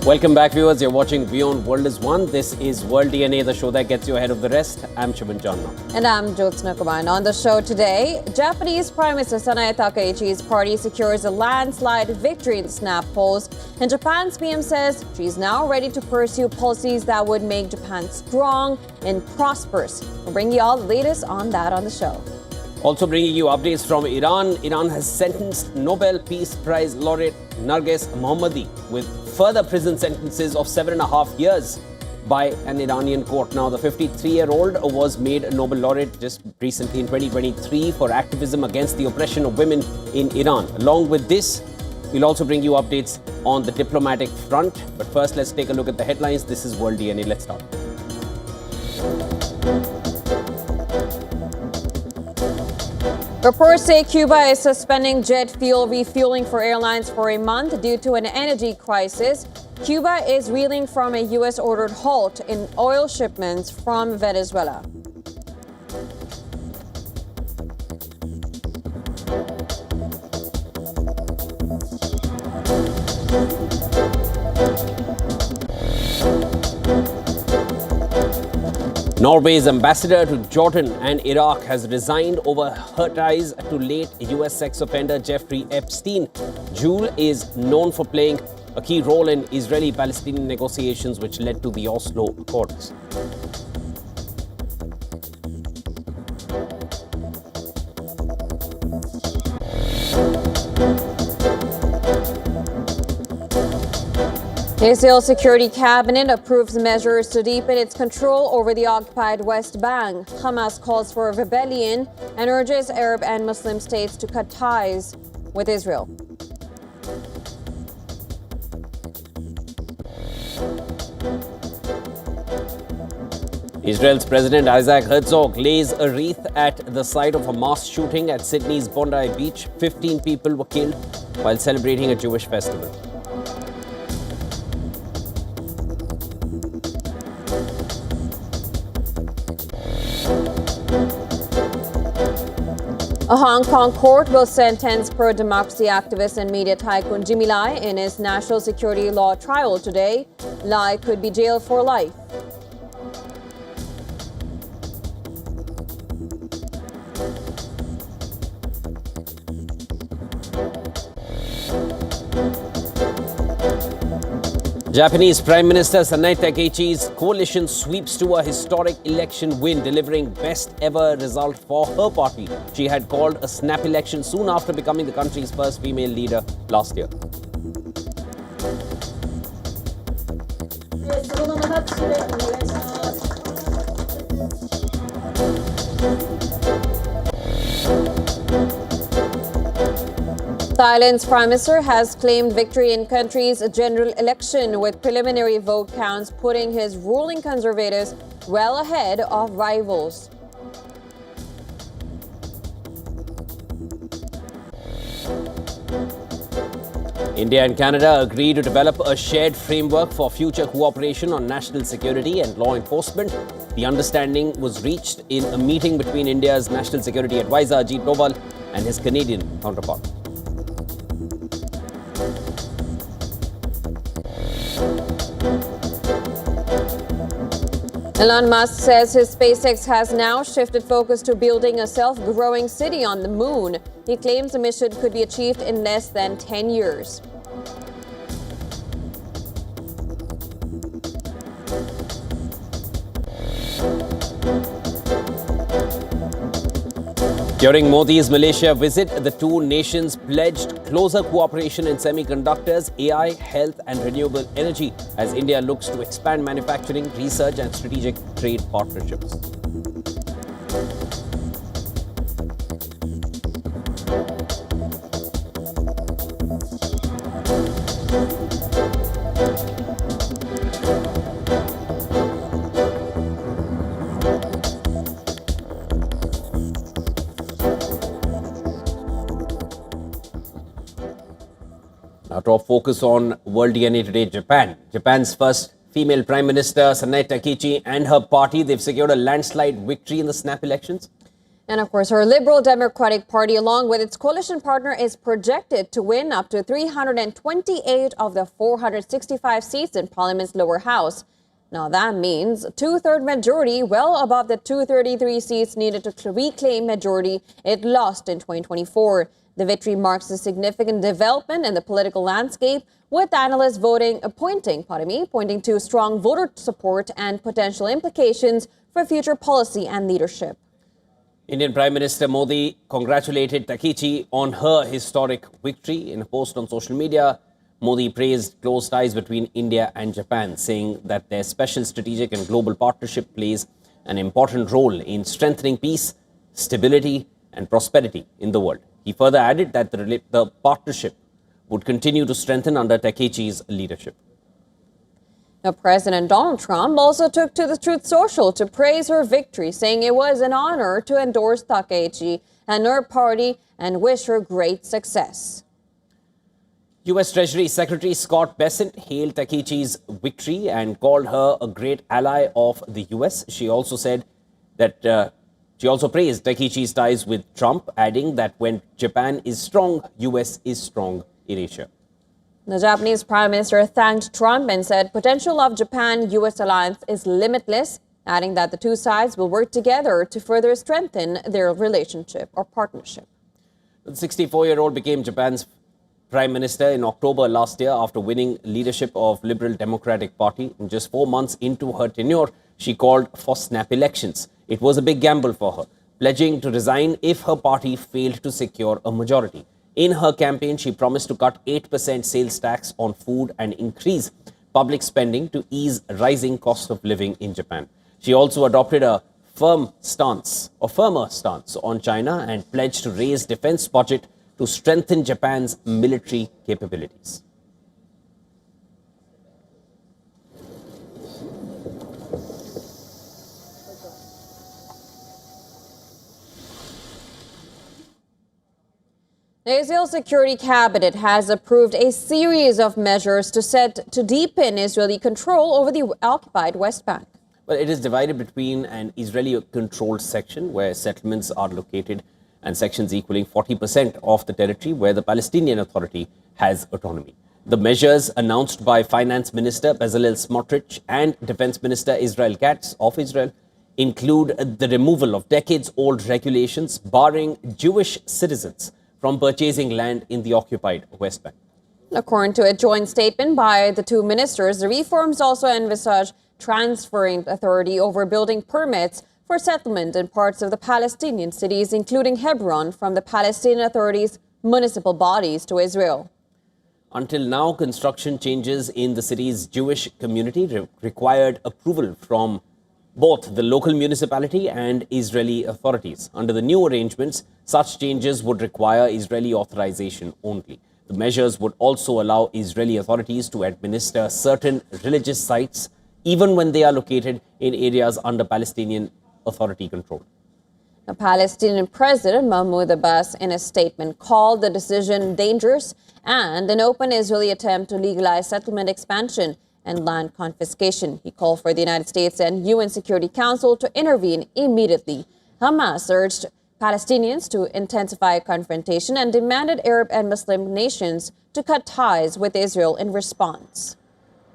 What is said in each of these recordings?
Welcome back, viewers. You're watching WION World is One. This is World DNA, the show that gets you ahead of the rest. I'm Shivan Chandna. And I'm Jyotsna Kumar. And on the show today, Japanese Prime Minister Takachi's party secures a landslide victory in the snap polls. And Japan's PM says she's now ready to pursue policies that would make Japan strong and prosperous. We'll bring you all the latest on that on the show. Also bringing you updates from Iran. Iran has sentenced Nobel Peace Prize laureate Narges Mohammadi with further prison sentences of 7.5 years by an Iranian court. Now, the 53-year-old was made a Nobel laureate just recently in 2023 for activism against the oppression of women in Iran. Along with this, we'll also bring you updates on the diplomatic front. But first, let's take a look at the headlines. This is World DNA. Let's start. Reports say Cuba is suspending jet fuel refueling for airlines for a month due to an energy crisis. Cuba is reeling from a U.S.-ordered halt in oil shipments from Venezuela. Norway's ambassador to Jordan and Iraq has resigned over her ties to late U.S. sex offender Jeffrey Epstein. Jewel is known for playing a key role in Israeli-Palestinian negotiations which led to the Oslo Accords. Israel Security Cabinet approves measures to deepen its control over the occupied West Bank. Hamas calls for a rebellion and urges Arab and Muslim states to cut ties with Israel. Israel's President Isaac Herzog lays a wreath at the site of a mass shooting at Sydney's Bondi Beach. 15 people were killed while celebrating a Jewish festival. A Hong Kong court will sentence pro-democracy activist and media tycoon Jimmy Lai in his national security law trial today. Lai could be jailed for life. Japanese Prime Minister Takachi's coalition sweeps to a historic election win, delivering best ever result for her party. She had called a snap election soon after becoming the country's first female leader last year. Thailand's Prime Minister has claimed victory in country's general election with preliminary vote counts putting his ruling Conservatives well ahead of rivals. India and Canada agree to develop a shared framework for future cooperation on national security and law enforcement. The understanding was reached in a meeting between India's National Security Advisor Ajit Doval and his Canadian counterpart. Elon Musk says his SpaceX has now shifted focus to building a self-growing city on the moon. He claims the mission could be achieved in less than 10 years. During Modi's Malaysia visit, the two nations pledged closer cooperation in semiconductors, AI, health and renewable energy as India looks to expand manufacturing, research and strategic trade partnerships. Now to our focus on World DNA today, Japan. Japan's first female Prime Minister, Takachi, and her party, they've secured a landslide victory in the snap elections. And of course, her Liberal Democratic Party, along with its coalition partner, is projected to win up to 328 of the 465 seats in Parliament's lower house. Now, that means a two-third majority, well above the 233 seats needed to reclaim majority it lost in 2024. The victory marks a significant development in the political landscape, with analysts pointing to strong voter support and potential implications for future policy and leadership. Indian Prime Minister Modi congratulated Takachi on her historic victory. In a post on social media, Modi praised close ties between India and Japan, saying that their special strategic and global partnership plays an important role in strengthening peace, stability, and prosperity in the world. He further added that the partnership would continue to strengthen under Takachi's leadership. Now, President Donald Trump also took to the Truth Social to praise her victory, saying it was an honor to endorse Takachi and her party and wish her great success. U.S. Treasury Secretary Scott Bessent hailed Takachi's victory and called her a great ally of the U.S. She also said that she also praised Takachi's ties with Trump, adding that when Japan is strong, U.S. is strong in Asia. The Japanese Prime Minister thanked Trump and said potential of Japan-U.S. alliance is limitless, adding that the two sides will work together to further strengthen their relationship or partnership. The 64-year-old became Japan's Prime Minister in October last year after winning leadership of Liberal Democratic Party. In just 4 months into her tenure, she called for snap elections. It was a big gamble for her, pledging to resign if her party failed to secure a majority. In her campaign, she promised to cut 8% sales tax on food and increase public spending to ease rising cost of living in Japan. She also adopted a firmer stance on China and pledged to raise defense budget to strengthen Japan's military capabilities. The Israel Security Cabinet has approved a series of measures to deepen Israeli control over the occupied West Bank. Well, it is divided between an Israeli-controlled section where settlements are located and sections equaling 40% of the territory where the Palestinian Authority has autonomy. The measures announced by Finance Minister Bezalel Smotrich and Defense Minister Israel Katz of Israel include the removal of decades-old regulations barring Jewish citizens from purchasing land in the occupied West Bank. According to a joint statement by the two ministers, the reforms also envisage transferring authority over building permits for settlement in parts of the Palestinian cities, including Hebron, from the Palestinian Authority's municipal bodies to Israel. Until now, construction changes in the city's Jewish community required approval from both the local municipality and Israeli authorities. Under the new arrangements, such changes would require Israeli authorization only. The measures would also allow Israeli authorities to administer certain religious sites, even when they are located in areas under Palestinian Authority control. The Palestinian President Mahmoud Abbas, in a statement, called the decision dangerous and an open Israeli attempt to legalize settlement expansion and land confiscation. He called for the United States and UN Security Council to intervene immediately. Hamas urged Palestinians to intensify confrontation and demanded Arab and Muslim nations to cut ties with Israel in response.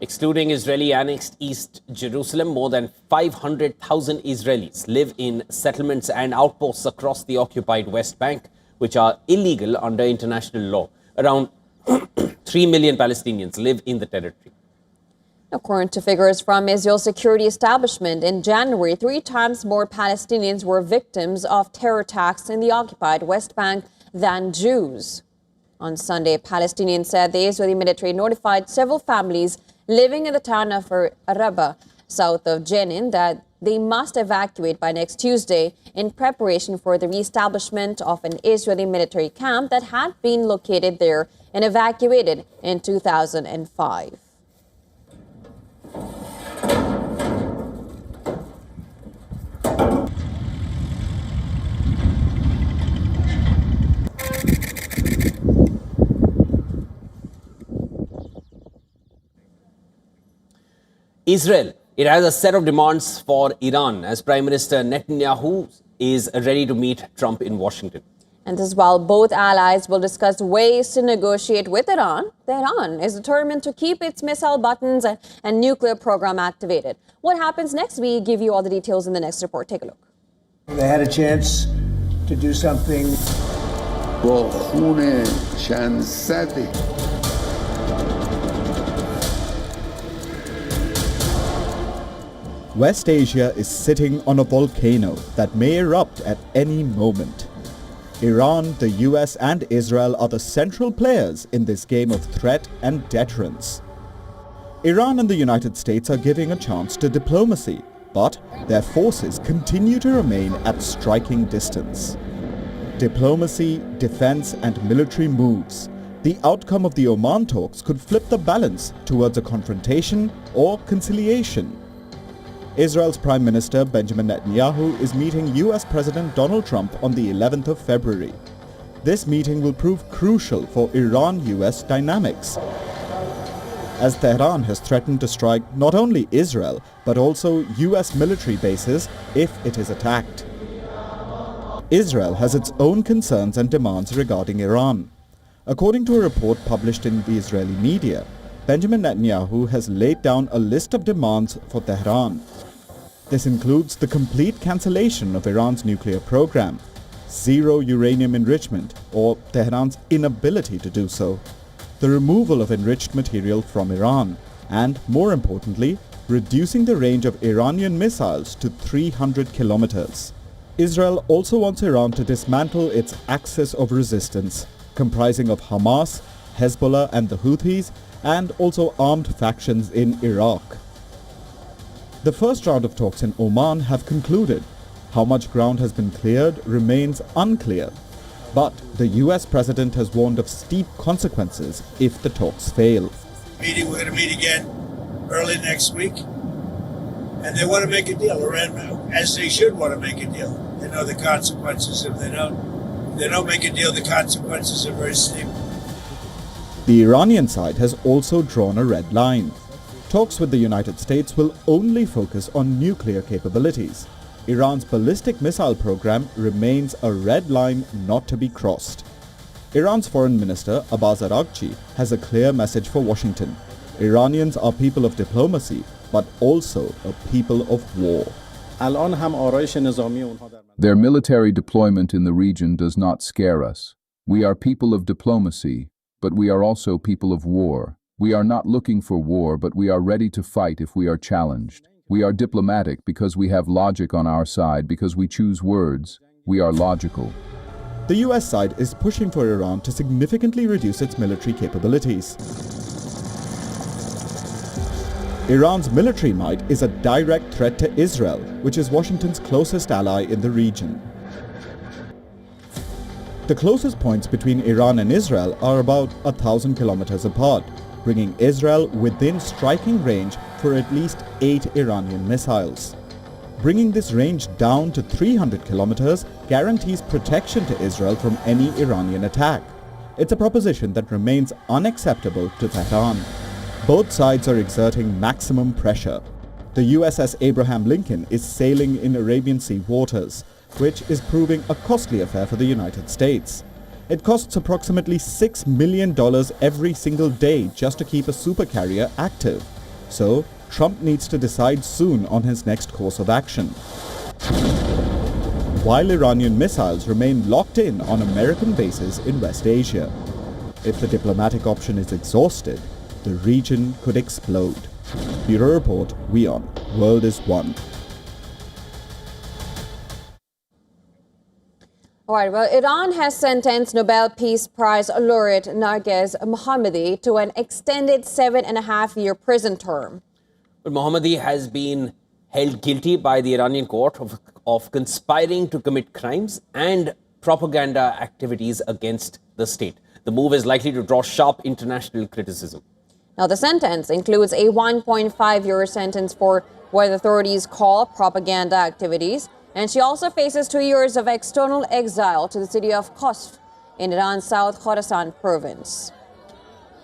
Excluding Israeli-annexed East Jerusalem, more than 500,000 Israelis live in settlements and outposts across the occupied West Bank, which are illegal under international law. Around 3 million Palestinians live in the territory. According to figures from Israel's security establishment, in January, 3 times more Palestinians were victims of terror attacks in the occupied West Bank than Jews. On Sunday, Palestinians said the Israeli military notified several families living in the town of Araba, south of Jenin, that they must evacuate by next Tuesday in preparation for the reestablishment of an Israeli military camp that had been located there and evacuated in 2005. Israel, it has a set of demands for Iran as Prime Minister Netanyahu is ready to meet Trump in Washington. And this is while both allies will discuss ways to negotiate with Iran. Tehran is determined to keep its missile buttons and nuclear program activated. What happens next? We give you all the details in the next report. Take a look. They had a chance to do something. با خون چند صده West Asia is sitting on a volcano that may erupt at any moment. Iran, the US and Israel are the central players in this game of threat and deterrence. Iran and the United States are giving a chance to diplomacy, but their forces continue to remain at striking distance. Diplomacy, defense and military moves. The outcome of the Oman talks could flip the balance towards a confrontation or conciliation. Israel's Prime Minister Benjamin Netanyahu is meeting US President Donald Trump on the 11th of February. This meeting will prove crucial for Iran-US dynamics, as Tehran has threatened to strike not only Israel but also US military bases if it is attacked. Israel has its own concerns and demands regarding Iran. According to a report published in the Israeli media, Benjamin Netanyahu has laid down a list of demands for Tehran. This includes the complete cancellation of Iran's nuclear program, zero uranium enrichment or Tehran's inability to do so, the removal of enriched material from Iran, and more importantly, reducing the range of Iranian missiles to 300 kilometers. Israel also wants Iran to dismantle its axis of resistance, comprising of Hamas, Hezbollah and the Houthis, and also armed factions in Iraq. The first round of talks in Oman have concluded. How much ground has been cleared remains unclear. But the US president has warned of steep consequences if the talks fail. We're going to meet again early next week. And they want to make a deal, Iran, as they should want to make a deal. They know the consequences. If they don't make a deal, the consequences are very steep. The Iranian side has also drawn a red line. Talks with the United States will only focus on nuclear capabilities. Iran's ballistic missile program remains a red line not to be crossed. Iran's Foreign Minister Abbas Araghchi has a clear message for Washington. Iranians are people of diplomacy, but also a people of war. Their military deployment in the region does not scare us. We are people of diplomacy, but we are also people of war. We are not looking for war, but we are ready to fight if we are challenged. We are diplomatic because we have logic on our side, because we choose words. We are logical. The US side is pushing for Iran to significantly reduce its military capabilities. Iran's military might is a direct threat to Israel, which is Washington's closest ally in the region. The closest points between Iran and Israel are about 1,000 kilometers apart, bringing Israel within striking range for at least 8 Iranian missiles. Bringing this range down to 300 kilometers guarantees protection to Israel from any Iranian attack. It's a proposition that remains unacceptable to Tehran. Both sides are exerting maximum pressure. The USS Abraham Lincoln is sailing in Arabian Sea waters, which is proving a costly affair for the United States. It costs approximately $6 million every single day just to keep a supercarrier active. So, Trump needs to decide soon on his next course of action. While Iranian missiles remain locked in on American bases in West Asia. If the diplomatic option is exhausted, the region could explode. Bureau Report, WION. World is One. All right, well, Iran has sentenced Nobel Peace Prize laureate Narges Mohammadi to an extended 7.5-year prison term. But Mohammadi has been held guilty by the Iranian court of conspiring to commit crimes and propaganda activities against the state. The move is likely to draw sharp international criticism. Now, the sentence includes a 1.5-year sentence for what authorities call propaganda activities, and she also faces 2 years of external exile to the city of Qasr in Iran's South Khorasan province.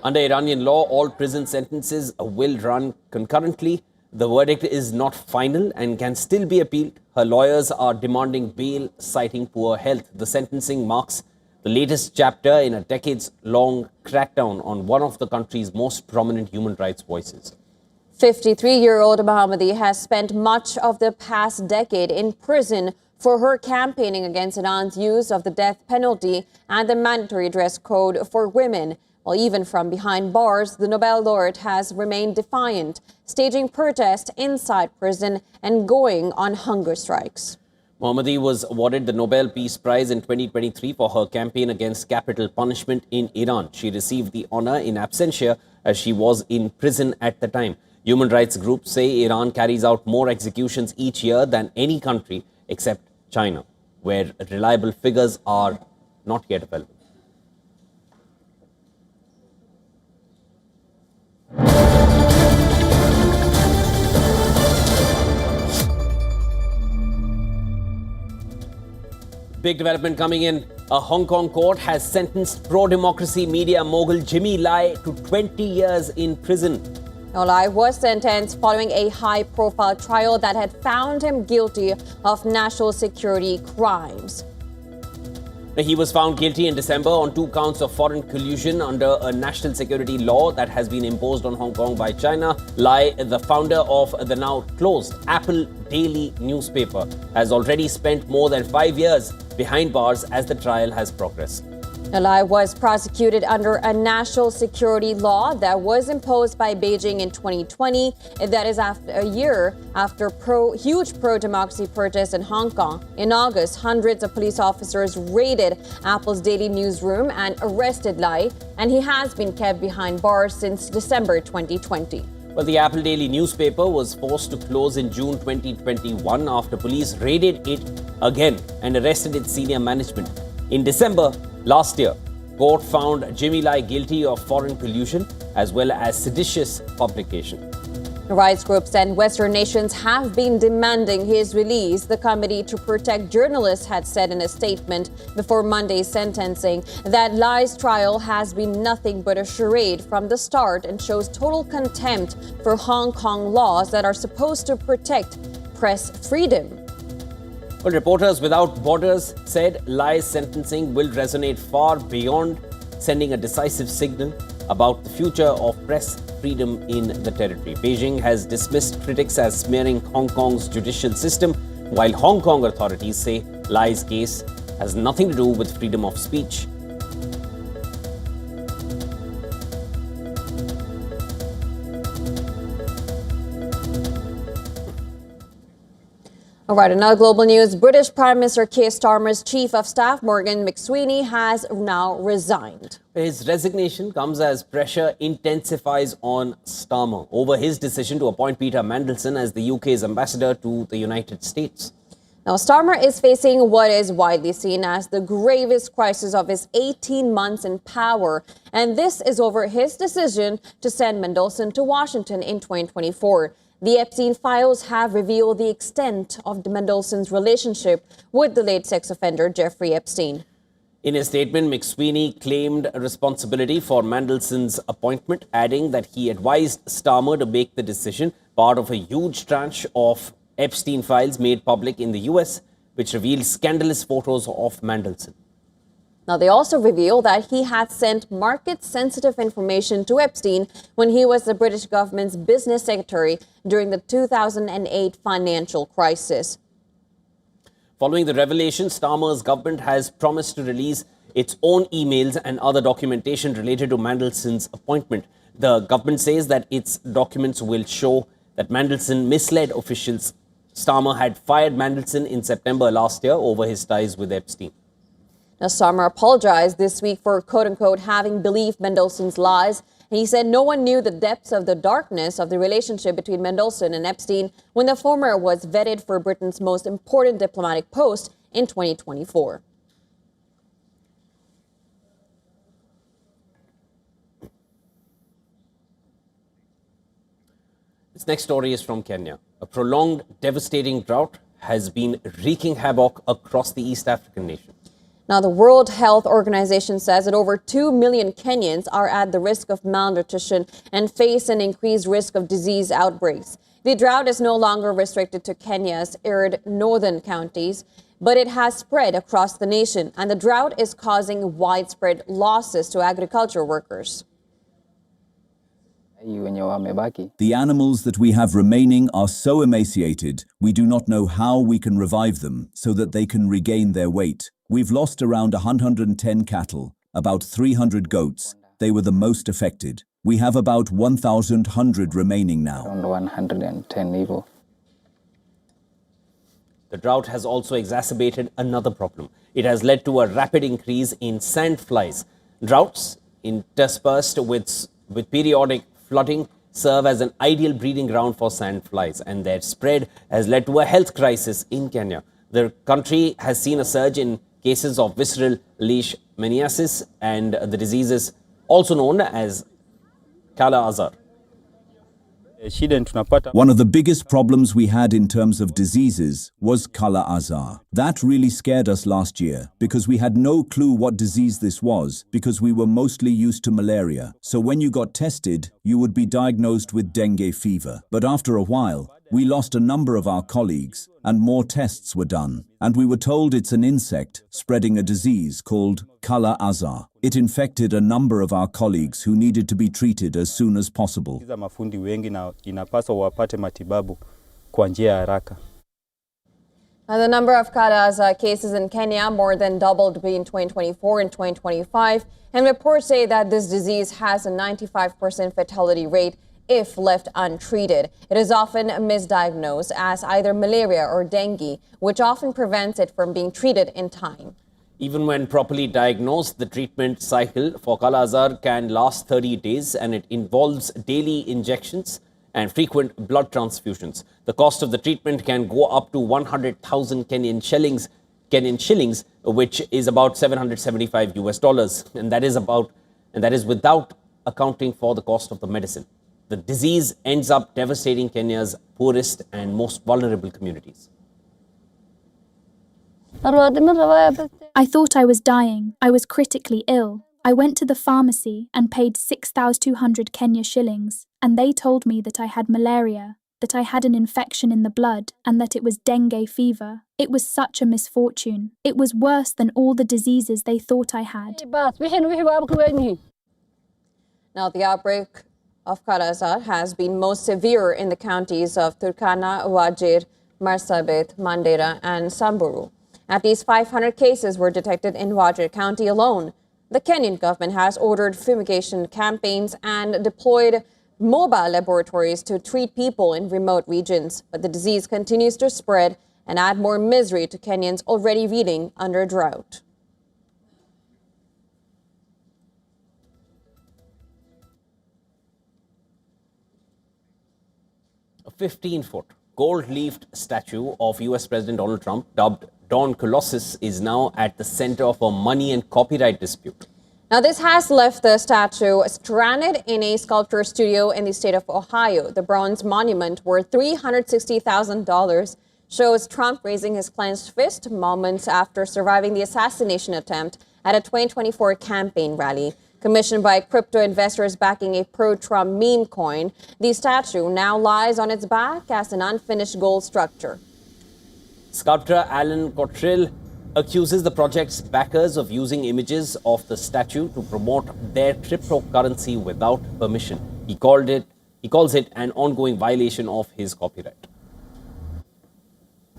Under Iranian law, all prison sentences will run concurrently. the verdict is not final and can still be appealed. Her lawyers are demanding bail, citing poor health. The sentencing marks the latest chapter in a decades-long crackdown on one of the country's most prominent human rights voices. 53-year-old Mohammadi has spent much of the past decade in prison for her campaigning against Iran's use of the death penalty and the mandatory dress code for women. While even from behind bars, the Nobel laureate has remained defiant, staging protests inside prison and going on hunger strikes. Mohammadi was awarded the Nobel Peace Prize in 2023 for her campaign against capital punishment in Iran. She received the honor in absentia as she was in prison at the time. Human rights groups say Iran carries out more executions each year than any country except China, where reliable figures are not yet available. Big development coming in. A Hong Kong court has sentenced pro-democracy media mogul Jimmy Lai to 20 years in prison. Lai was sentenced following a high-profile trial that had found him guilty of national security crimes. He was found guilty in December on 2 counts of foreign collusion under a national security law that has been imposed on Hong Kong by China. Lai, the founder of the now closed Apple Daily newspaper, has already spent more than 5 years behind bars as the trial has progressed. Lai was prosecuted under a national security law that was imposed by Beijing in 2020. That is after a year after huge pro-democracy protests in Hong Kong. In August, hundreds of police officers raided Apple's daily newsroom and arrested Lai, and he has been kept behind bars since December 2020. Well, the Apple Daily newspaper was forced to close in June 2021 after police raided it again and arrested its senior management. In December last year, court found Jimmy Lai guilty of foreign collusion as well as seditious publication. Rights groups and Western nations have been demanding his release, the Committee to Protect Journalists had said in a statement before Monday's sentencing that Lai's trial has been nothing but a charade from the start and shows total contempt for Hong Kong laws that are supposed to protect press freedom. Well, Reporters Without Borders said Lai's sentencing will resonate far beyond sending a decisive signal about the future of press freedom in the territory. Beijing has dismissed critics as smearing Hong Kong's judicial system, while Hong Kong authorities say Lai's case has nothing to do with freedom of speech. All right, another global news. British Prime Minister Keir Starmer's Chief of Staff, Morgan McSweeney, has now resigned. His resignation comes as pressure intensifies on Starmer over his decision to appoint Peter Mandelson as the UK's ambassador to the United States. Now, Starmer is facing what is widely seen as the gravest crisis of his 18 months in power. And this is over his decision to send Mandelson to Washington in 2024. The Epstein files have revealed the extent of Mandelson's relationship with the late sex offender Jeffrey Epstein. In a statement, McSweeney claimed responsibility for Mandelson's appointment, adding that he advised Starmer to make the decision, part of a huge tranche of Epstein files made public in the US, which revealed scandalous photos of Mandelson. Now, they also reveal that he had sent market-sensitive information to Epstein when he was the British government's business secretary during the 2008 financial crisis. Following the revelation, Starmer's government has promised to release its own emails and other documentation related to Mandelson's appointment. The government says that its documents will show that Mandelson misled officials. Starmer had fired Mandelson in September last year over his ties with Epstein. Now, Starmer apologized this week for, quote-unquote, having believed Mandelson's lies. And he said no one knew the depths of the darkness of the relationship between Mandelson and Epstein when the former was vetted for Britain's most important diplomatic post in 2024. This next story is from Kenya. A prolonged, devastating drought has been wreaking havoc across the East African nation. Now, the World Health Organization says that over 2 million Kenyans are at the risk of malnutrition and face an increased risk of disease outbreaks. The drought is no longer restricted to Kenya's arid northern counties, but it has spread across the nation, and the drought is causing widespread losses to agriculture workers. The animals that we have remaining are so emaciated, we do not know how we can revive them so that they can regain their weight. We've lost around 110 cattle, about 300 goats. They were the most affected. We have about 1,100 remaining now. Around 110 evil. The drought has also exacerbated another problem. It has led to a rapid increase in sandflies. Droughts, interspersed with periodic flooding, serve as an ideal breeding ground for sandflies, and their spread has led to a health crisis in Kenya. The country has seen a surge in cases of visceral leishmaniasis and the diseases also known as Kala Azar. One of the biggest problems we had in terms of diseases was Kala Azar. That really scared us last year because we had no clue what disease this was because we were mostly used to malaria. So when you got tested, you would be diagnosed with dengue fever. But after a while, we lost a number of our colleagues and more tests were done. And we were told it's an insect spreading a disease called Kala Azar. It infected a number of our colleagues who needed to be treated as soon as possible. Now, the number of Kala Azar cases in Kenya more than doubled between 2024 and 2025, and reports say that this disease has a 95% fatality rate if left untreated. It is often misdiagnosed as either malaria or dengue, which often prevents it from being treated in time. Even when properly diagnosed, the treatment cycle for Kala Azar can last 30 days and it involves daily injections and frequent blood transfusions. The cost of the treatment can go up to 100,000 Kenyan shillings, which is about $775 and that is without accounting for the cost of the medicine. The disease ends up devastating Kenya's poorest and most vulnerable communities. I thought I was dying. I was critically ill. I went to the pharmacy and paid 6,200 Kenya shillings, and they told me that I had malaria, that I had an infection in the blood, and that it was dengue fever. It was such a misfortune. It was worse than all the diseases they thought I had. Now, the outbreak of Kala Azar has been most severe in the counties of Turkana, Wajir, Marsabit, Mandera, and Samburu. At least 500 cases were detected in Wajir County alone. The Kenyan government has ordered fumigation campaigns and deployed mobile laboratories to treat people in remote regions. But the disease continues to spread and add more misery to Kenyans already reeling under drought. A 15-foot gold-leafed statue of US President Donald Trump, dubbed Don Colossus, is now at the center of a money and copyright dispute. Now, this has left the statue stranded in a sculpture studio in the state of Ohio. The bronze monument, worth $360,000, shows Trump raising his clenched fist moments after surviving the assassination attempt at a 2024 campaign rally. Commissioned by crypto investors backing a pro-Trump meme coin, the statue now lies on its back as an unfinished gold structure. Sculptor Alan Cottrell accuses the project's backers of using images of the statue to promote their cryptocurrency without permission. He calls it an ongoing violation of his copyright.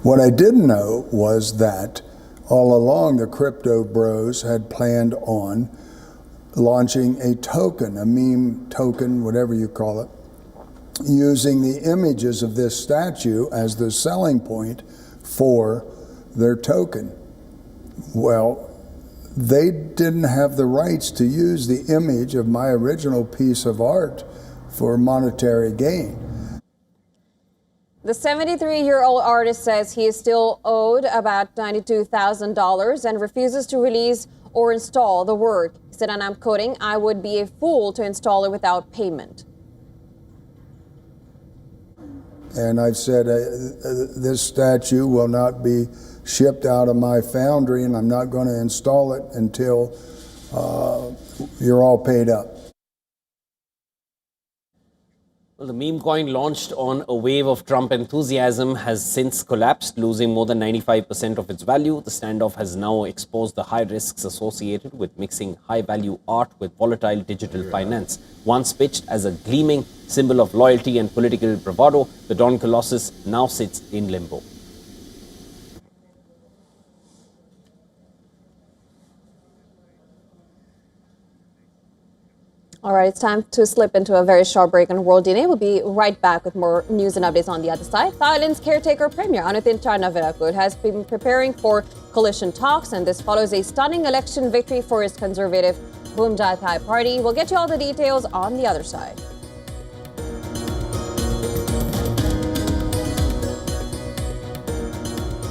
What I didn't know was that all along the crypto bros had planned on launching a token, a meme token, whatever you call it, using the images of this statue as the selling point for their token. Well, they didn't have the rights to use the image of my original piece of art for monetary gain. The 73-year-old artist says he is still owed about $92,000 and refuses to release or install the work. He said, and I'm quoting, "I would be a fool to install it without payment." And I've said this statue will not be shipped out of my foundry, and I'm not going to install it until you're all paid up. Well, the meme coin launched on a wave of Trump enthusiasm has since collapsed, losing more than 95% of its value. The standoff has now exposed the high risks associated with mixing high-value art with volatile digital finance. Once pitched as a gleaming symbol of loyalty and political bravado, the Don Colossus now sits in limbo. All right, it's time to slip into a very short break on World DNA. We'll be right back with more news and updates on the other side. Thailand's caretaker premier, Anutin Charnvirakul, has been preparing for coalition talks, and this follows a stunning election victory for his conservative Bhumjai Thai party. We'll get you all the details on the other side.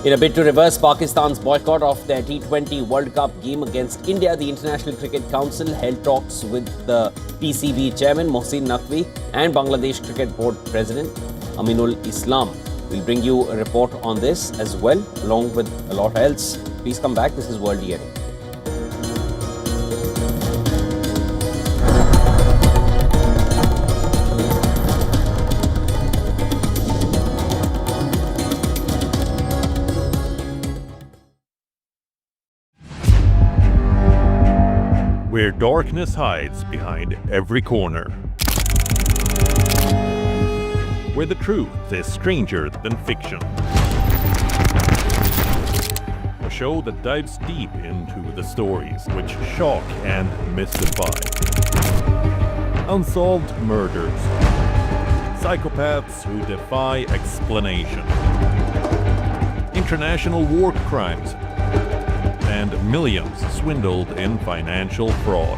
In a bid to reverse Pakistan's boycott of their T20 World Cup game against India, the International Cricket Council held talks with the PCB chairman Mohsin Naqvi and Bangladesh Cricket Board President Aminul Islam. We'll bring you a report on this as well, along with a lot else. Please come back. This is World DNA. Where darkness hides behind every corner. Where the truth is stranger than fiction. A show that dives deep into the stories which shock and mystify. Unsolved murders. Psychopaths who defy explanation. International war crimes. And millions swindled in financial fraud.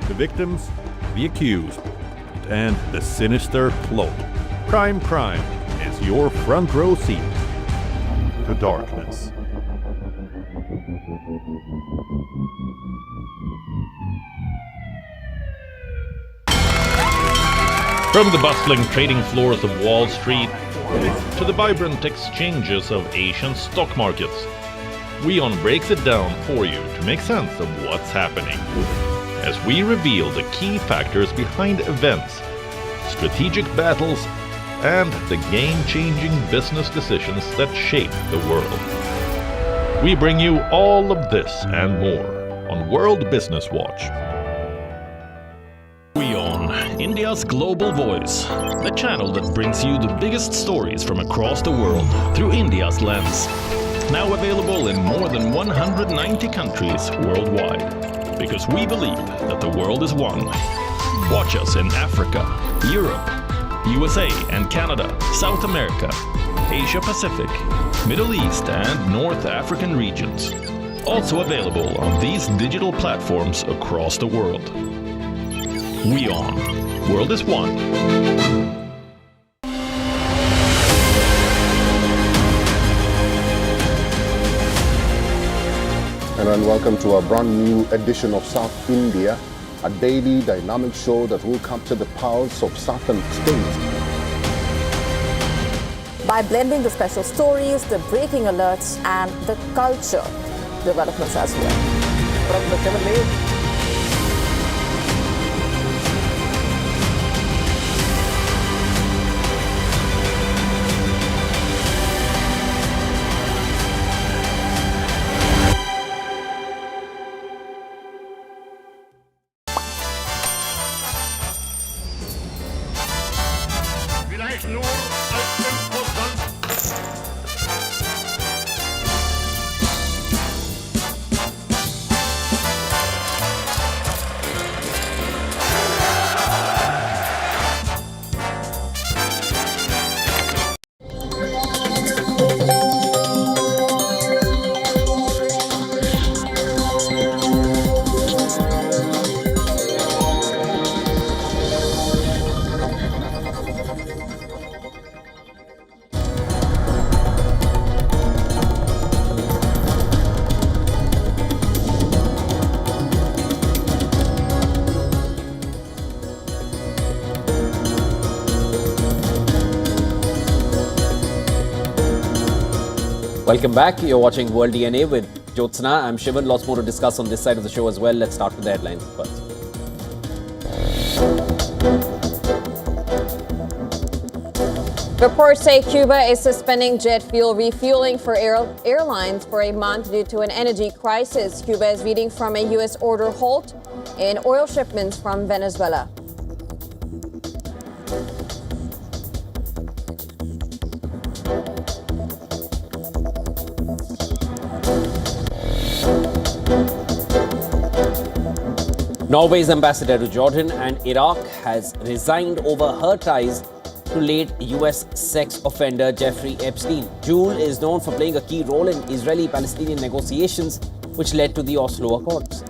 The victims, the accused, and the sinister plot. Prime Crime is your front row seat to darkness. From the bustling trading floors of Wall Street to the vibrant exchanges of Asian stock markets, WION breaks it down for you to make sense of what's happening, as we reveal the key factors behind events, strategic battles, and the game-changing business decisions that shape the world. We bring you all of this and more on World Business Watch. WION, India's global voice, the channel that brings you the biggest stories from across the world through India's lens. Now available in more than 190 countries worldwide. Because we believe that the world is one. Watch us in Africa, Europe, USA and Canada, South America, Asia Pacific, Middle East and North African regions. Also available on these digital platforms across the world. WION. World is one. And welcome to a brand new edition of South India, a daily dynamic show that will capture the pulse of southern states. By blending the special stories, the breaking alerts, and the culture developments as well. From the Welcome back. You're watching World DNA with Jyotsna. I'm Shivan. Lots more to discuss on this side of the show as well. Let's start with the headlines first. Reports say Cuba is suspending jet fuel refueling for airlines for a month due to an energy crisis. Cuba is reading from a U.S. order halt in oil shipments from Venezuela. Norway's ambassador to Jordan and Iraq has resigned over her ties to late U.S. sex offender Jeffrey Epstein. Jewel is known for playing a key role in Israeli-Palestinian negotiations, which led to the Oslo Accords.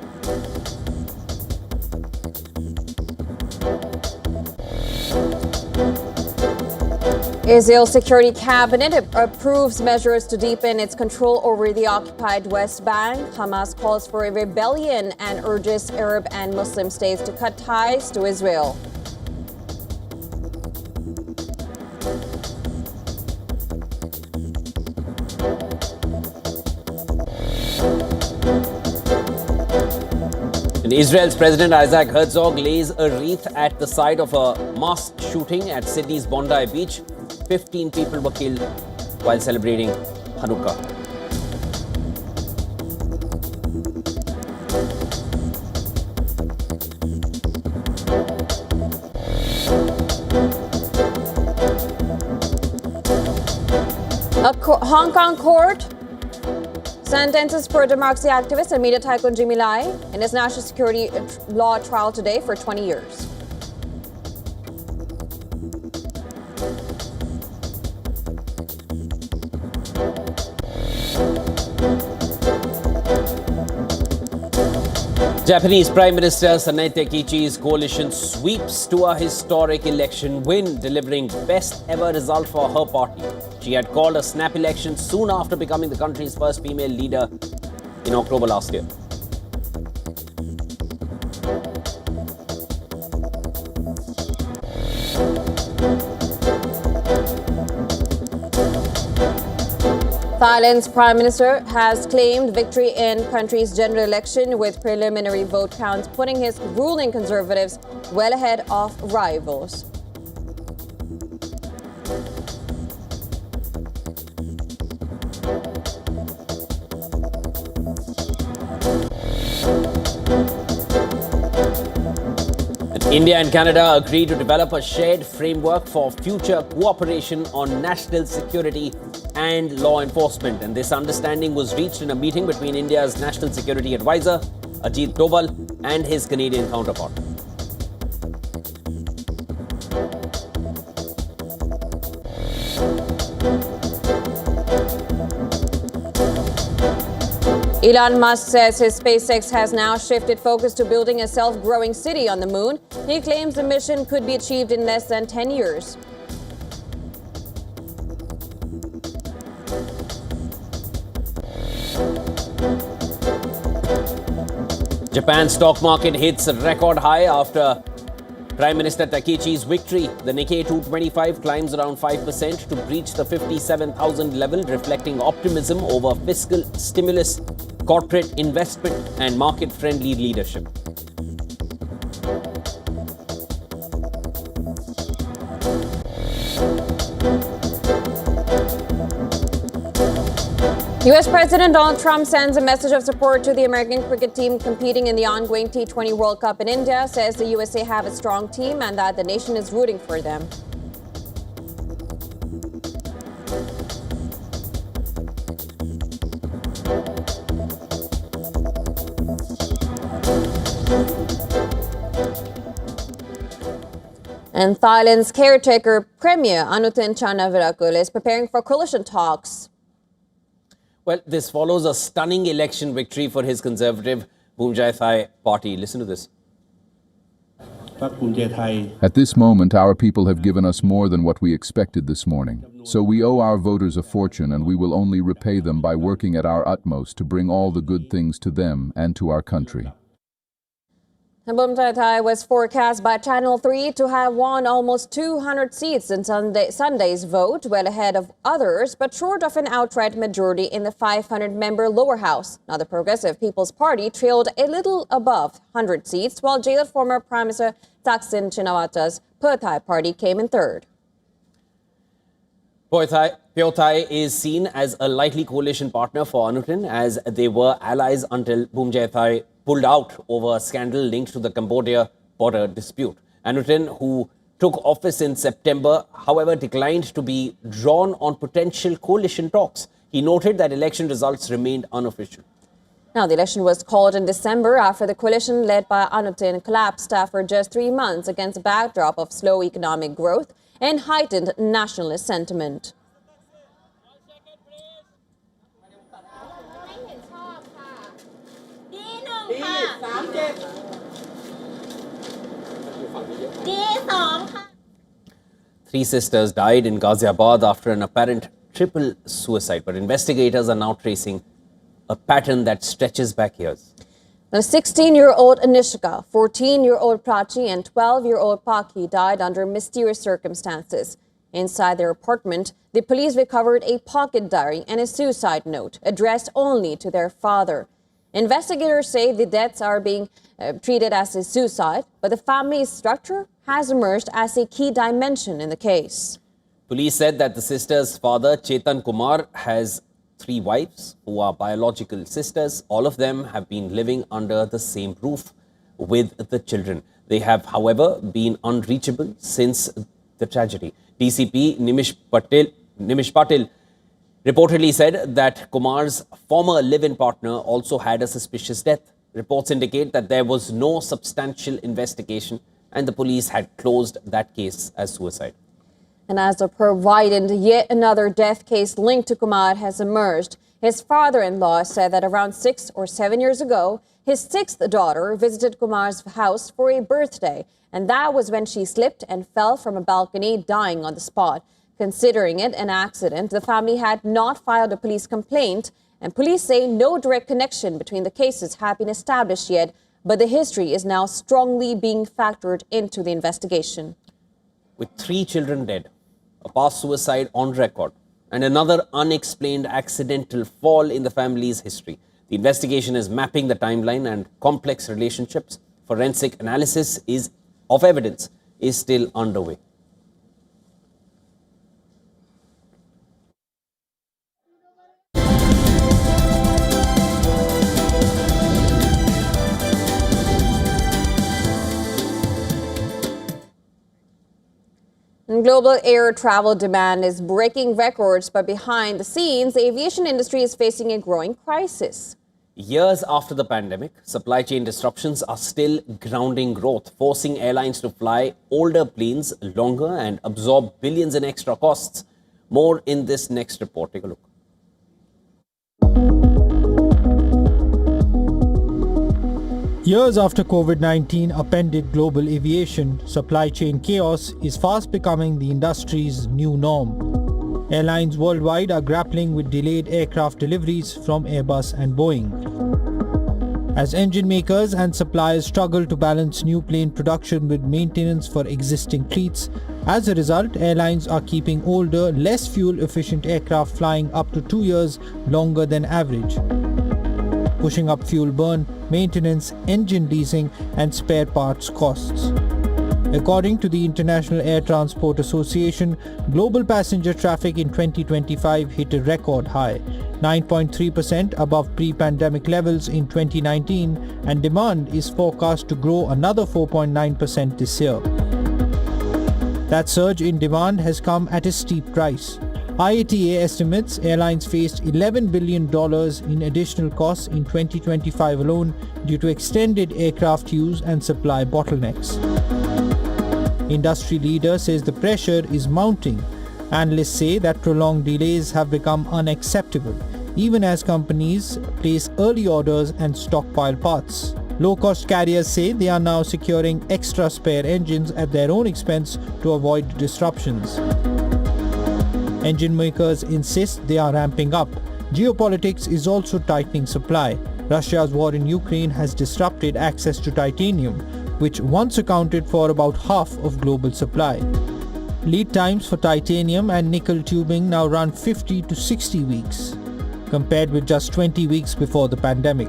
Israel's security cabinet approves measures to deepen its control over the occupied West Bank. Hamas calls for a rebellion and urges Arab and Muslim states to cut ties to Israel. And Israel's President Isaac Herzog lays a wreath at the site of a mass shooting at Sydney's Bondi Beach. 15 people were killed while celebrating Hanukkah. A Hong Kong court sentences pro-democracy activist and media tycoon Jimmy Lai in his national security law trial today for 20 years. Japanese Prime Minister Takachi's coalition sweeps to a historic election win, delivering best ever result for her party. She had called a snap election soon after becoming the country's first female leader in October last year. Thailand's Prime Minister has claimed victory in country's general election with preliminary vote counts putting his ruling Conservatives well ahead of rivals. India and Canada agreed to develop a shared framework for future cooperation on national security and law enforcement. And this understanding was reached in a meeting between India's National Security Advisor, Ajit Doval, and his Canadian counterpart. Elon Musk says his SpaceX has now shifted focus to building a self-growing city on the moon. He claims the mission could be achieved in less than 10 years. Japan's stock market hits a record high after Prime Minister Takachi's victory. The Nikkei 225 climbs around 5% to breach the 57,000 level, reflecting optimism over fiscal stimulus, corporate investment, and market-friendly leadership. U.S. President Donald Trump sends a message of support to the American cricket team competing in the ongoing T20 World Cup in India, says the USA have a strong team and that the nation is rooting for them. And Thailand's caretaker Premier Anutin Charnvirakul is preparing for coalition talks. Well, this follows a stunning election victory for his conservative Bhumjai Thai party. Listen to this. At this moment, our people have given us more than what we expected this morning. So we owe our voters a fortune, and we will only repay them by working at our utmost to bring all the good things to them and to our country. Bumtaitai was forecast by Channel 3 to have won almost 200 seats in Sunday's vote, well ahead of others, but short of an outright majority in the 500-member lower house. Now, the Progressive People's Party trailed a little above 100 seats, while jailed former Prime Minister Thaksin Shinawatра's Pheu Thai party came in third. Pheu Thai is seen as a likely coalition partner for Anutin, as they were allies until Bumtaitai pulled out over a scandal linked to the Cambodia border dispute. Anutin, who took office in September, however, declined to be drawn on potential coalition talks. He noted that election results remained unofficial. Now, the election was called in December after the coalition led by Anutin collapsed after just 3 months against a backdrop of slow economic growth and heightened nationalist sentiment. Three sisters died in Ghaziabad after an apparent triple suicide, but investigators are now tracing a pattern that stretches back years. The 16-year-old Anishka, 14-year-old Prachi and 12-year-old Paki died under mysterious circumstances. Inside their apartment, the police recovered a pocket diary and a suicide note addressed only to their father. Investigators say the deaths are being treated as a suicide, but the family's structure has emerged as a key dimension in the case. Police said that the sisters' father, Chetan Kumar, has 3 wives who are biological sisters. All of them have been living under the same roof with the children. They have, however, been unreachable since the tragedy. DCP Nimish Patil reportedly said that Kumar's former live-in partner also had a suspicious death. Reports indicate that there was no substantial investigation and the police had closed that case as suicide. And as a provident, yet another death case linked to Kumar has emerged. His father-in-law said that around 6 or 7 years ago, his 6th daughter visited Kumar's house for a birthday, and that was when she slipped and fell from a balcony, dying on the spot. Considering it an accident, the family had not filed a police complaint, and police say no direct connection between the cases have been established yet, but the history is now strongly being factored into the investigation. With 3 children dead, a past suicide on record, and another unexplained accidental fall in the family's history, the investigation is mapping the timeline and complex relationships. Forensic analysis of evidence is still underway. Global air travel demand is breaking records, but behind the scenes, the aviation industry is facing a growing crisis. Years after the pandemic, supply chain disruptions are still grounding growth, forcing airlines to fly older planes longer and absorb billions in extra costs. More in this next report. Take a look. Years after COVID-19 upended global aviation, supply chain chaos is fast becoming the industry's new norm. Airlines worldwide are grappling with delayed aircraft deliveries from Airbus and Boeing. As engine makers and suppliers struggle to balance new plane production with maintenance for existing fleets, as a result, airlines are keeping older, less fuel-efficient aircraft flying up to 2 years longer than average, pushing up fuel burn, maintenance, engine leasing, and spare parts costs. According to the International Air Transport Association, global passenger traffic in 2025 hit a record high, 9.3% above pre-pandemic levels in 2019, and demand is forecast to grow another 4.9% this year. That surge in demand has come at a steep price. IATA estimates airlines faced $11 billion in additional costs in 2025 alone due to extended aircraft use and supply bottlenecks. Industry leader says the pressure is mounting. Analysts say that prolonged delays have become unacceptable, even as companies place early orders and stockpile parts. Low-cost carriers say they are now securing extra spare engines at their own expense to avoid disruptions. Engine makers insist they are ramping up. Geopolitics is also tightening supply. Russia's war in Ukraine has disrupted access to titanium, which once accounted for about half of global supply. Lead times for titanium and nickel tubing now run 50 to 60 weeks, compared with just 20 weeks before the pandemic.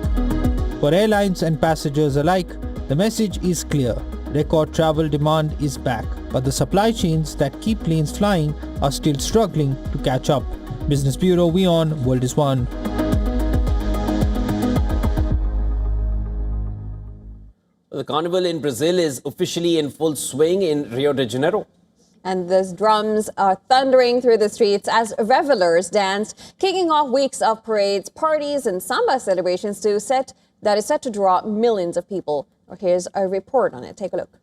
For airlines and passengers alike, the message is clear. Record travel demand is back, but the supply chains that keep planes flying are still struggling to catch up. Business Bureau, WION, World is One. The carnival in Brazil is officially in full swing in Rio de Janeiro. And the drums are thundering through the streets as revelers dance, kicking off weeks of parades, parties, and samba celebrations that is set to draw millions of people. Here's a report on it. Take a look.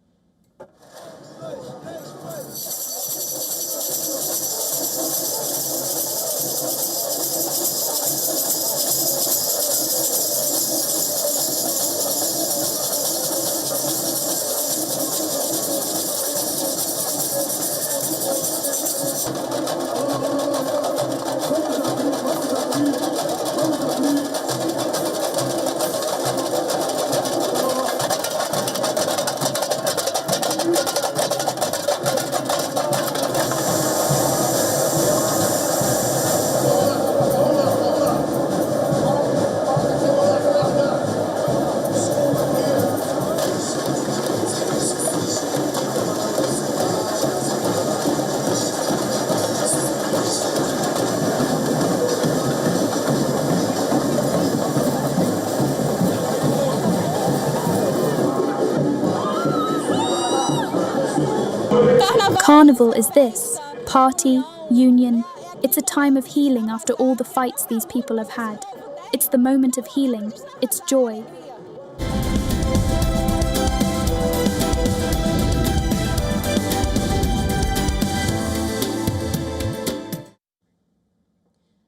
Carnival is this: party, union. It's a time of healing after all the fights these people have had. It's the moment of healing. It's joy.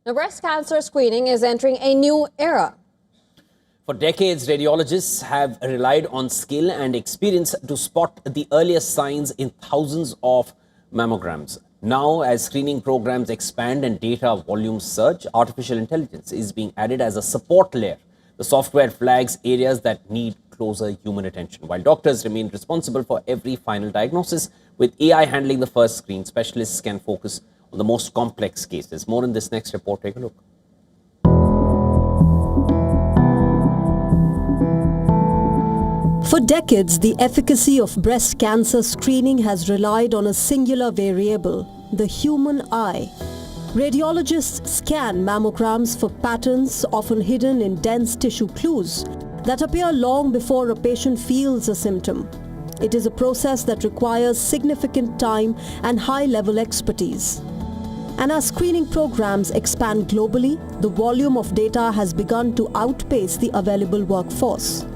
Now, breast cancer screening is entering a new era. For decades, radiologists have relied on skill and experience to spot the earliest signs in thousands of mammograms. Now, as screening programs expand and data volumes surge, artificial intelligence is being added as a support layer. The software flags areas that need closer human attention, while doctors remain responsible for every final diagnosis. With AI handling the first screen, specialists can focus on the most complex cases. More in this next report. Take a look. For decades, the efficacy of breast cancer screening has relied on a singular variable, the human eye. Radiologists scan mammograms for patterns often hidden in dense tissue clues that appear long before a patient feels a symptom. It is a process that requires significant time and high-level expertise. And as screening programs expand globally, the volume of data has begun to outpace the available workforce.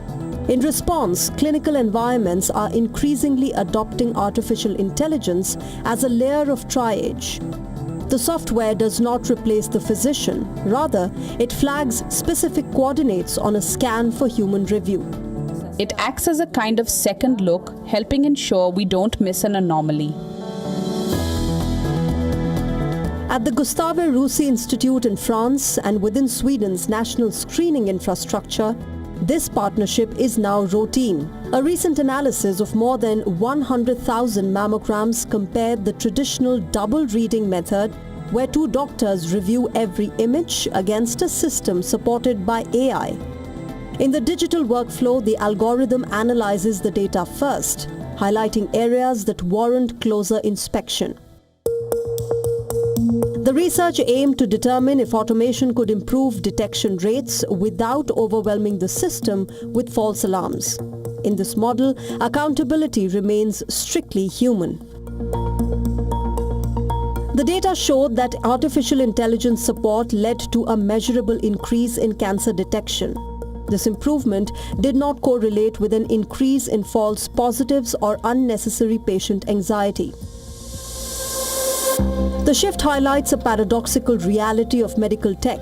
In response, clinical environments are increasingly adopting artificial intelligence as a layer of triage. The software does not replace the physician. Rather, it flags specific coordinates on a scan for human review. It acts as a kind of second look, helping ensure we don't miss an anomaly. At the Gustave Roussy Institute in France and within Sweden's national screening infrastructure, this partnership is now routine. A recent analysis of more than 100,000 mammograms compared the traditional double reading method, where two doctors review every image, against a system supported by AI. In the digital workflow, the algorithm analyzes the data first, highlighting areas that warrant closer inspection. The research aimed to determine if automation could improve detection rates without overwhelming the system with false alarms. In this model, accountability remains strictly human. The data showed that artificial intelligence support led to a measurable increase in cancer detection. This improvement did not correlate with an increase in false positives or unnecessary patient anxiety. The shift highlights a paradoxical reality of medical tech.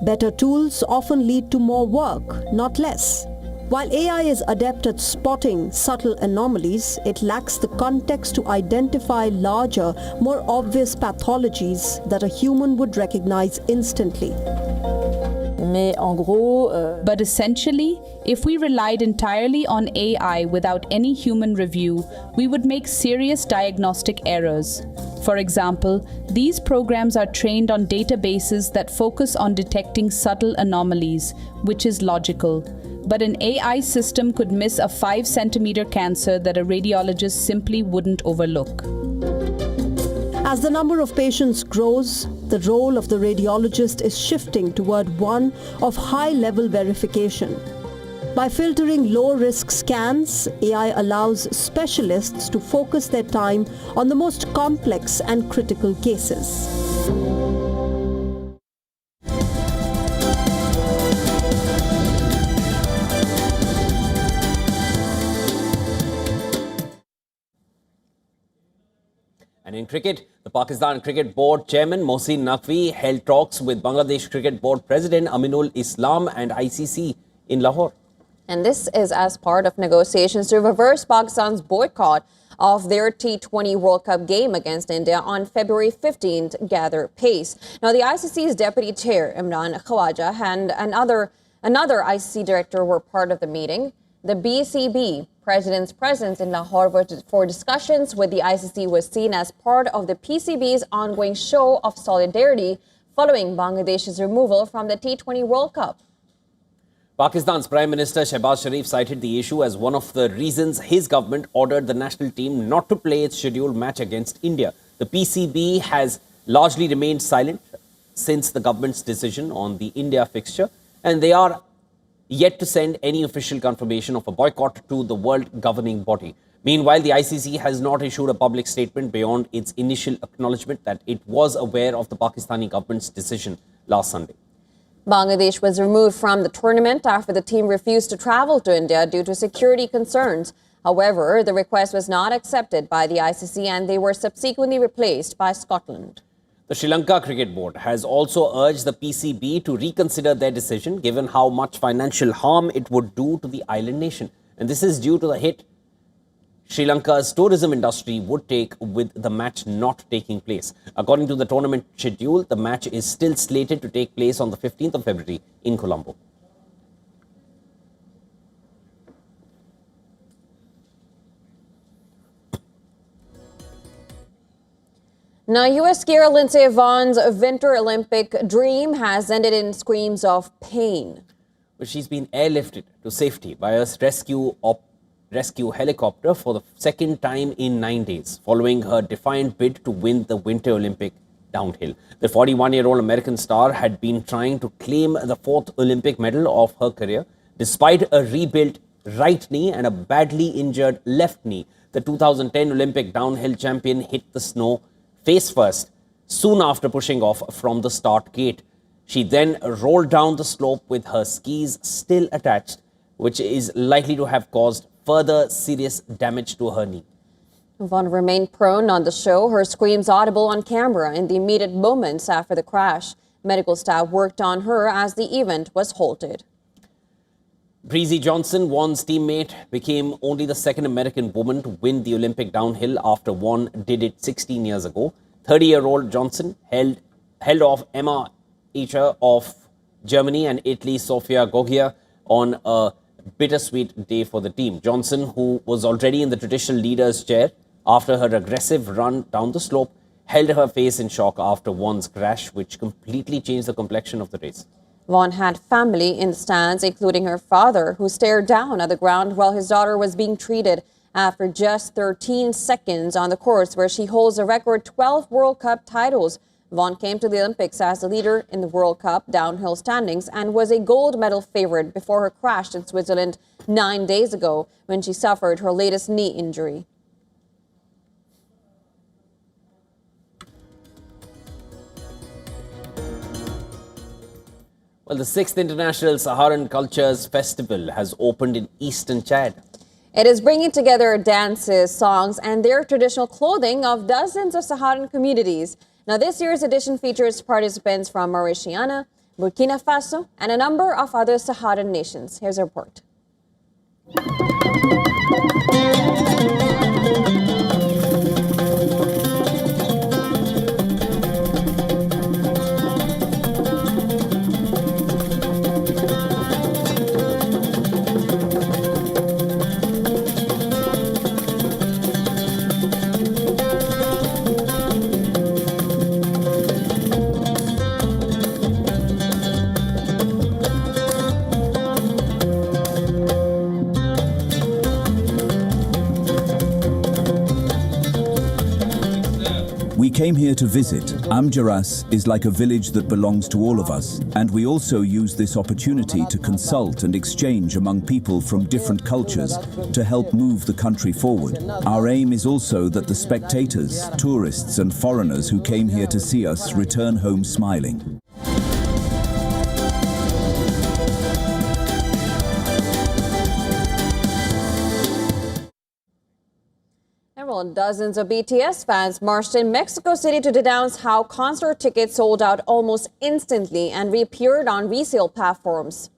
Better tools often lead to more work, not less. While AI is adept at spotting subtle anomalies, it lacks the context to identify larger, more obvious pathologies that a human would recognize instantly. But essentially, if we relied entirely on AI without any human review, we would make serious diagnostic errors. For example, these programs are trained on databases that focus on detecting subtle anomalies, which is logical. But an AI system could miss a 5-centimeter cancer that a radiologist simply wouldn't overlook. As the number of patients grows, the role of the radiologist is shifting toward one of high-level verification. By filtering low-risk scans, AI allows specialists to focus their time on the most complex and critical cases. And in cricket, the Pakistan Cricket Board Chairman Mohsin Naqvi held talks with Bangladesh Cricket Board President Aminul Islam and ICC in Lahore. And this is as part of negotiations to reverse Pakistan's boycott of their T20 World Cup game against India on February 15th gather pace. Now, the ICC's deputy chair, Imran Khawaja, and another ICC director were part of the meeting. The BCB president's presence in Lahore for discussions with the ICC was seen as part of the PCB's ongoing show of solidarity following Bangladesh's removal from the T20 World Cup. Pakistan's Prime Minister Shehbaz Sharif cited the issue as one of the reasons his government ordered the national team not to play its scheduled match against India. The PCB has largely remained silent since the government's decision on the India fixture, and they are yet to send any official confirmation of a boycott to the world governing body. Meanwhile, the ICC has not issued a public statement beyond its initial acknowledgement that it was aware of the Pakistani government's decision last Sunday. Bangladesh was removed from the tournament after the team refused to travel to India due to security concerns. However, the request was not accepted by the ICC and they were subsequently replaced by Scotland. The Sri Lanka Cricket Board has also urged the PCB to reconsider their decision given how much financial harm it would do to the island nation. And this is due to the hit Sri Lanka's tourism industry would take with the match not taking place. According to the tournament schedule, the match is still slated to take place on the 15th of February in Colombo. Now, U.S. skier Lindsey Vonn's Winter Olympic dream has ended in screams of pain. But she's been airlifted to safety by a rescue helicopter for the second time in 9 days, following her defiant bid to win the Winter Olympic downhill. The 41-year-old American star had been trying to claim the 4th Olympic medal of her career. Despite a rebuilt right knee and a badly injured left knee, the 2010 Olympic downhill champion hit the snow face first, soon after pushing off from the start gate. She then rolled down the slope with her skis still attached, which is likely to have caused further serious damage to her knee. Vonn remained prone on the show, her screams audible on camera in the immediate moments after the crash. Medical staff worked on her as the event was halted. Breezy Johnson, Vonn's teammate, became only the second American woman to win the Olympic downhill after Vonn did it 16 years ago. 30-year-old Johnson held off Emma Eicher of Germany and Italy's Sofia Goggia on a bittersweet day for the team. Johnson, who was already in the traditional leader's chair after her aggressive run down the slope, held her face in shock after Vonn's crash, which completely changed the complexion of the race. Vonn had family in the stands, including her father, who stared down at the ground while his daughter was being treated after just 13 seconds on the course, where she holds a record 12 World Cup titles. Vonn came to the Olympics as the leader in the World Cup downhill standings and was a gold medal favorite before her crash in Switzerland 9 days ago when she suffered her latest knee injury. Well, the 6th International Saharan Cultures Festival has opened in eastern Chad. It is bringing together dances, songs, and their traditional clothing of dozens of Saharan communities. Now, this year's edition features participants from Mauritania, Burkina Faso, and a number of other Saharan nations. Here's a report. We came here to visit. Amjaras is like a village that belongs to all of us, and we also use this opportunity to consult and exchange among people from different cultures to help move the country forward. Our aim is also that the spectators, tourists and foreigners who came here to see us return home smiling. Well, dozens of BTS fans marched in Mexico City to denounce how concert tickets sold out almost instantly and reappeared on resale platforms.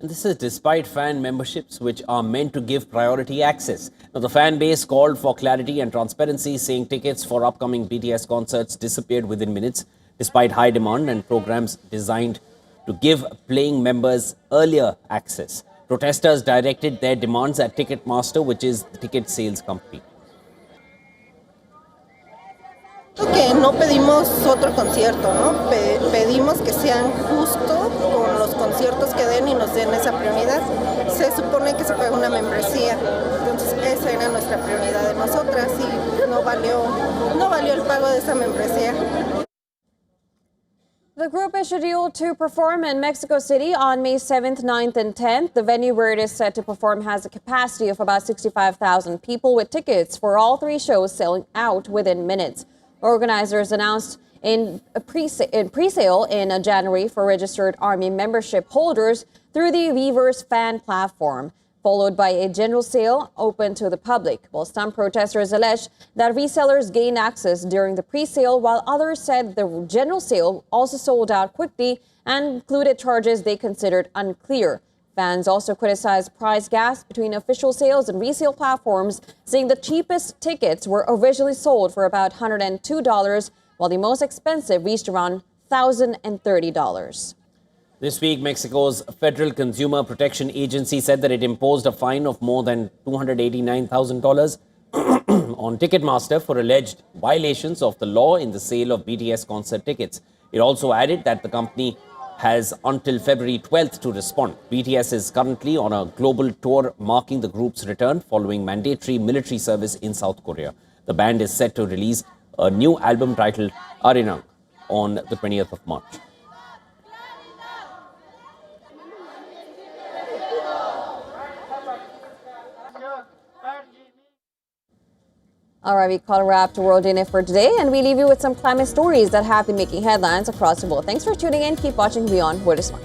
And this is despite fan memberships which are meant to give priority access. Now, the fan base called for clarity and transparency, saying tickets for upcoming BTS concerts disappeared within minutes, despite high demand and programs designed to give paying members earlier access. Protesters directed their demands at Ticketmaster, which is the ticket sales company. Que no pedimos otro concierto, ¿no? Pedimos que sean justos con los conciertos que den y nos den esa prioridad. Se supone que se paga una membresía, entonces esa era nuestra prioridad de nosotras y no valió el pago de esa membresía. The group is scheduled to perform in Mexico City on May 7th, 9th, and 10th. The venue where it is set to perform has a capacity of about 65,000 people, with tickets for all three shows selling out within minutes. Organizers announced in pre-sale in January for registered Army membership holders through the Weavers fan platform, followed by a general sale open to the public. While some protesters alleged that resellers gained access during the pre-sale, while others said the general sale also sold out quickly and included charges they considered unclear. Fans also criticized price gaps between official sales and resale platforms, saying the cheapest tickets were originally sold for about $102, while the most expensive reached around $1,030. This week, Mexico's Federal Consumer Protection Agency said that it imposed a fine of more than $289,000 on Ticketmaster for alleged violations of the law in the sale of BTS concert tickets. It also added that the company has until February 12th to respond. BTS is currently on a global tour marking the group's return following mandatory military service in South Korea. The band is set to release a new album titled Arirang on the 20th of March. All right, we call a wrap to World Dinner for today, and we leave you with some climate stories that have been making headlines across the world. Thanks for tuning in. Keep watching WION World is Smart.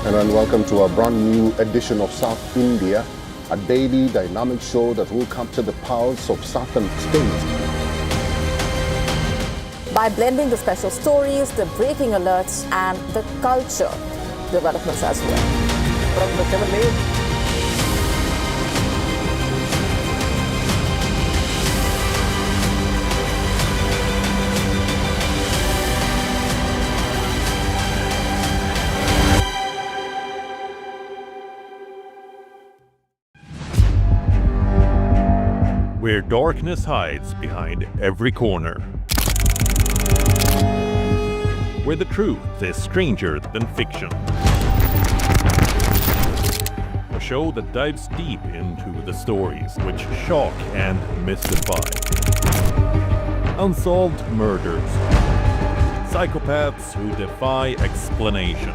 And welcome to a brand new edition of South India, a daily dynamic show that will capture the pulse of southern states. By blending the special stories, the breaking alerts, and the culture developments as well. From the 7 News. Where darkness hides behind every corner. where the truth is stranger than fiction. A show that dives deep into the stories which shock and mystify. Unsolved murders. Psychopaths who defy explanation.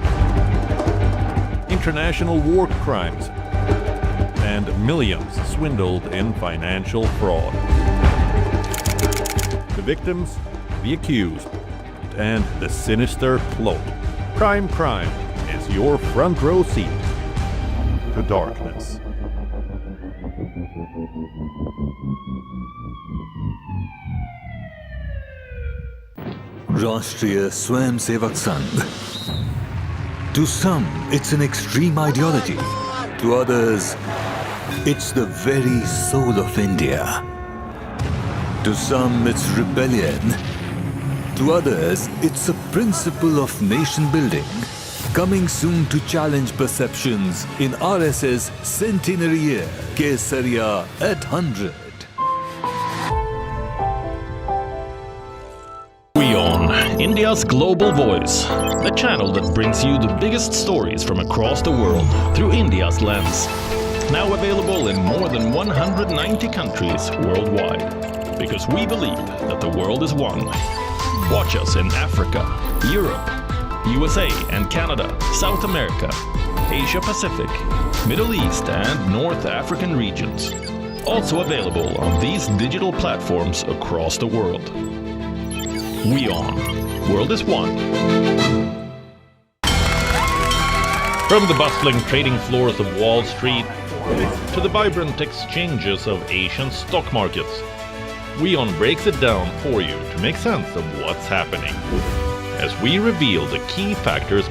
International war crimes. And millions swindled in financial fraud. The victims, the accused, and the sinister plot. Prime Crime is your front row seat to darkness. Rashtriya Swayamsevak Sangh. To some, it's an extreme ideology. To others, it's the very soul of India. To some, it's rebellion. To others, it's a principle of nation building. Coming soon to challenge perceptions in RSS Centenary Year, Kesariya at 100. WION, India's global voice. The channel that brings you the biggest stories from across the world through India's lens. Now available in more than 190 countries worldwide. Because we believe that the world is one. Watch us in Africa, Europe, USA and Canada, South America, Asia Pacific, Middle East and North African regions. Also available on these digital platforms across the world. WION, World is One. From the bustling trading floors of Wall Street to the vibrant exchanges of Asian stock markets, WION breaks it down for you to make sense of what's happening, as we reveal the key factors